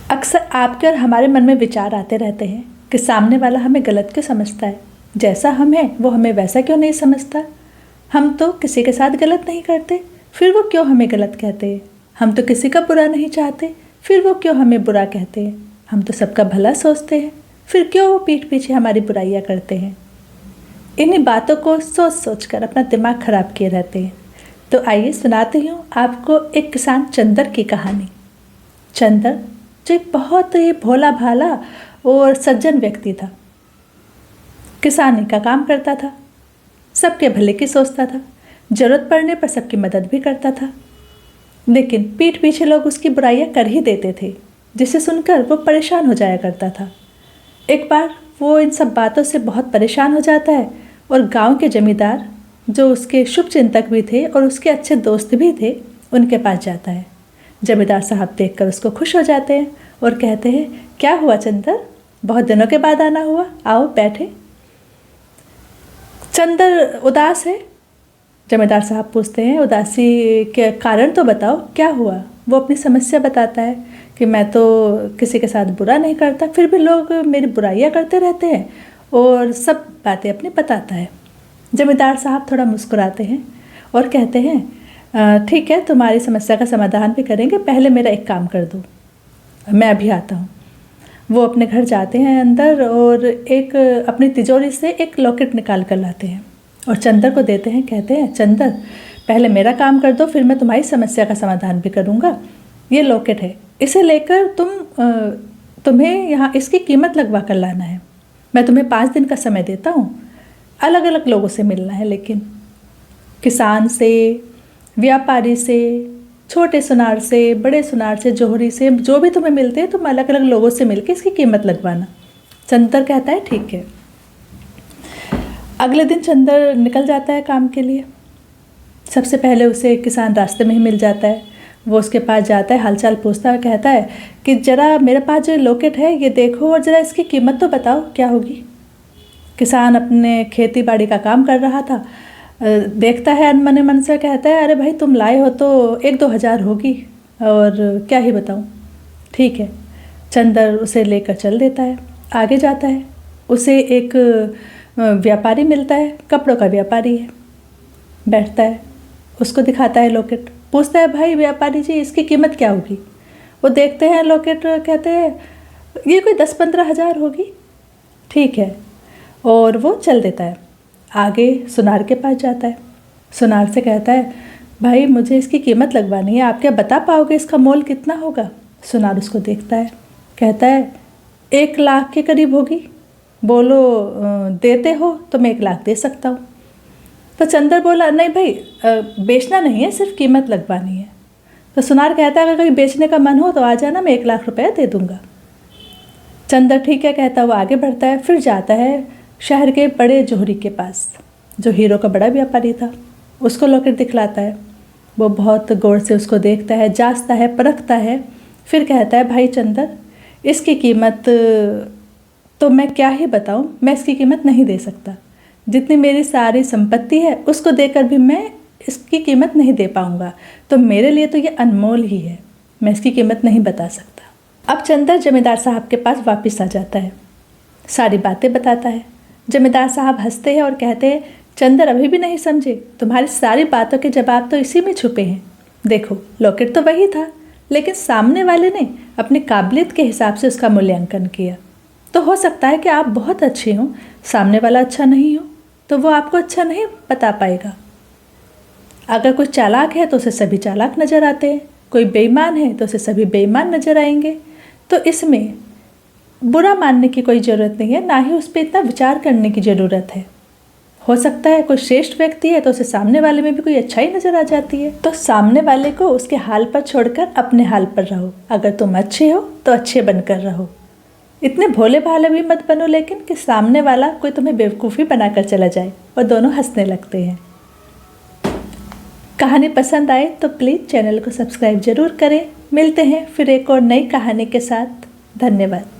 अक्सर आपके और हमारे मन में विचार आते रहते हैं कि सामने वाला हमें गलत क्यों समझता है, जैसा हम हैं वो हमें वैसा क्यों नहीं समझता। हम तो किसी के साथ गलत नहीं करते, फिर वो क्यों हमें गलत कहते हैं। हम तो किसी का बुरा नहीं चाहते, फिर वो क्यों हमें बुरा कहते हैं। हम तो सबका भला सोचते हैं, फिर क्यों वो पीठ पीछे हमारी बुराइयाँ करते हैं। इन्हीं बातों को सोच सोच कर अपना दिमाग खराब किए रहते हैं। तो आइए सुनाती हूँ आपको एक किसान चंदर की कहानी। चंदर जो एक बहुत ही भोला भाला और सज्जन व्यक्ति था। किसानी का काम करता था, सबके भले की सोचता था, जरूरत पड़ने पर सबकी मदद भी करता था। लेकिन पीठ पीछे लोग उसकी बुराइयां कर ही देते थे, जिसे सुनकर वो परेशान हो जाया करता था। एक बार वो इन सब बातों से बहुत परेशान हो जाता है और गांव के जमींदार, जो उसके शुभ चिंतक भी थे और उसके अच्छे दोस्त भी थे, उनके पास जाता है। जमींदार साहब देखकर उसको खुश हो जाते हैं और कहते हैं, क्या हुआ चंदर, बहुत दिनों के बाद आना हुआ, आओ बैठे। चंदर उदास है। जमींदार साहब पूछते हैं, उदासी के कारण तो बताओ, क्या हुआ। वो अपनी समस्या बताता है कि मैं तो किसी के साथ बुरा नहीं करता, फिर भी लोग मेरी बुराइयां करते रहते हैं, और सब बातें अपनी बताता है। जमींदार साहब थोड़ा मुस्कुराते हैं और कहते हैं, ठीक है, तुम्हारी समस्या का समाधान भी करेंगे, पहले मेरा एक काम कर दो, मैं अभी आता हूँ। वो अपने घर जाते हैं अंदर और एक अपनी तिजोरी से एक लॉकेट निकाल कर लाते हैं और चंदर को देते हैं। कहते हैं, चंदर पहले मेरा काम कर दो, फिर मैं तुम्हारी समस्या का समाधान भी करूँगा। ये लॉकेट है, इसे लेकर तुम्हें यहाँ इसकी कीमत लगवा कर लाना है। मैं तुम्हें 5 दिन का समय देता हूँ, अलग अलग लोगों से मिलना है, लेकिन किसान से, व्यापारी से, छोटे सुनार से, बड़े सुनार से, जोहरी से, जो भी तुम्हें मिलते हैं तुम अलग अलग लोगों से मिलकर इसकी कीमत लगवाना। चंदर कहता है, ठीक है। अगले दिन चंदर निकल जाता है काम के लिए। सबसे पहले उसे किसान रास्ते में ही मिल जाता है। वो उसके पास जाता है, हालचाल पूछता है, कहता है कि ज़रा मेरे पास जो लॉकेट है ये देखो और ज़रा इसकी कीमत तो बताओ क्या होगी। किसान अपने खेती बाड़ी का काम कर रहा था, देखता है अनमने मन से, कहता है, अरे भाई तुम लाए हो तो 1-2 हज़ार होगी, और क्या ही बताऊँ। ठीक है, चंदर उसे लेकर चल देता है, आगे जाता है। उसे एक व्यापारी मिलता है, कपड़ों का व्यापारी है। बैठता है, उसको दिखाता है लॉकेट, पूछता है, भाई व्यापारी जी इसकी कीमत क्या होगी। वो देखते हैं लॉकेट, कहते हैं ये कोई 10-15 हज़ार होगी। ठीक है, और वो चल देता है। आगे सुनार के पास जाता है, सुनार से कहता है, भाई मुझे इसकी कीमत लगवानी है, आप क्या बता पाओगे इसका मोल कितना होगा। सुनार उसको देखता है, कहता है 1 लाख के करीब होगी, बोलो देते हो तो मैं 1 लाख दे सकता हूँ। तो चंदर बोला, नहीं भाई, बेचना नहीं है, सिर्फ कीमत लगवानी है। तो सुनार कहता है, अगर कहीं बेचने का मन हो तो आ जाना, मैं 1 लाख रुपये दे दूँगा। चंदर ठीक है कहता है, वो आगे बढ़ता है। फिर जाता है शहर के बड़े जोहरी के पास, जो हीरो का बड़ा व्यापारी था। उसको लॉकेट दिखलाता है। वो बहुत गौर से उसको देखता है, जांचता है, परखता है। फिर कहता है, भाई चंदर इसकी कीमत तो मैं क्या ही बताऊं, मैं इसकी कीमत नहीं दे सकता। जितनी मेरी सारी संपत्ति है उसको देकर भी मैं इसकी कीमत नहीं दे पाऊंगा, तो मेरे लिए तो ये अनमोल ही है, मैं इसकी कीमत नहीं बता सकता। अब चंदर जमींदार साहब के पास वापस आ जाता है, सारी बातें बताता है। जमींदार साहब हंसते हैं और कहते हैं, चंदर अभी भी नहीं समझे, तुम्हारी सारी बातों के जवाब तो इसी में छुपे हैं। देखो लॉकेट तो वही था, लेकिन सामने वाले ने अपनी काबिलियत के हिसाब से उसका मूल्यांकन किया। तो हो सकता है कि आप बहुत अच्छे हों, सामने वाला अच्छा नहीं हो, तो वो आपको अच्छा नहीं बता पाएगा। अगर कोई चालाक है तो उसे सभी चालाक नज़र आते हैं, कोई बेईमान है तो उसे सभी बेईमान नज़र आएंगे। तो इसमें बुरा मानने की कोई ज़रूरत नहीं है, ना ही उस पर इतना विचार करने की ज़रूरत है। हो सकता है कोई श्रेष्ठ व्यक्ति है तो उसे सामने वाले में भी कोई अच्छाई नज़र आ जाती है। तो सामने वाले को उसके हाल पर छोड़कर अपने हाल पर रहो। अगर तुम अच्छे हो तो अच्छे बनकर रहो, इतने भोले भाले भी मत बनो लेकिन कि सामने वाला कोई तुम्हें बेवकूफ़ी बनाकर चला जाए और दोनों हंसने लगते हैं। कहानी पसंद आए तो प्लीज़ चैनल को सब्सक्राइब ज़रूर करें। मिलते हैं फिर एक और नई कहानी के साथ। धन्यवाद।